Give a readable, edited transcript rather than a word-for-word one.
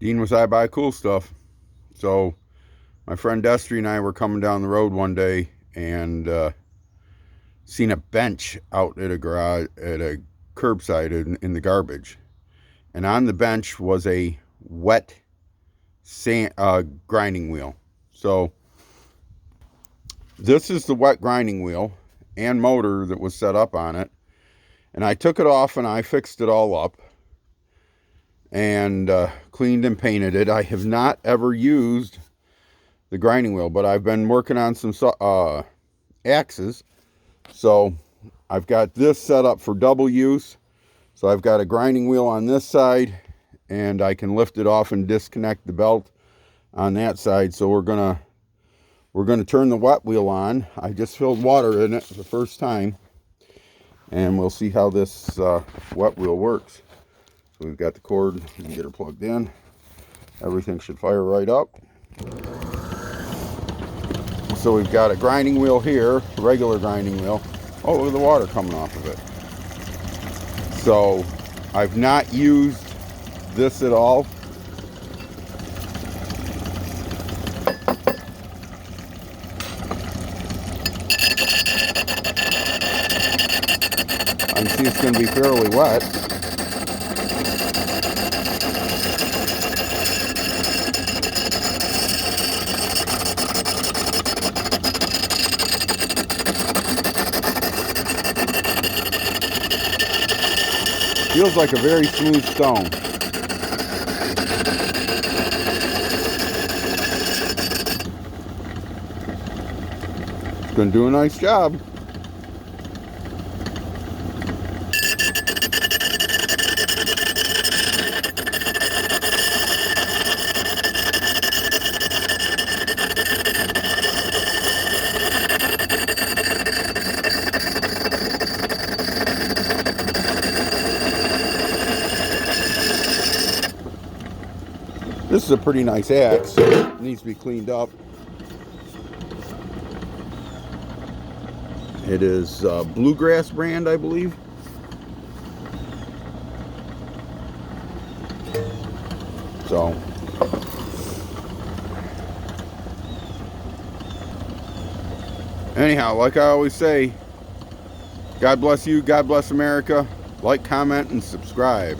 Dean was I buy cool stuff. So my friend Destry and I were coming down the road one day and seen a bench out at a garage, at a curbside in the garbage. And on the bench was a wet sand grinding wheel. So this is the wet grinding wheel and motor that was set up on it. And I took it off and I fixed it all up and cleaned and painted it. I have not ever used the grinding wheel, but I've been working on some axes. So I've got this set up for double use. So I've got a grinding wheel on this side and I can lift it off and disconnect the belt on that side. So we're gonna turn the wet wheel on. I just filled water in it for the first time, and we'll see how this wet wheel works. So we've got the cord, and get her plugged in. Everything should fire right up. So we've got a grinding wheel here, a regular grinding wheel. Oh, look at the water coming off of it. So I've not used this at all. I can see it's going to be fairly wet. Feels like a very smooth stone. It's going to do a nice job. This is a pretty nice axe. It needs to be cleaned up. It is Bluegrass brand, I believe. So anyhow, like I always say, God bless you, God bless America. Like, comment, and subscribe.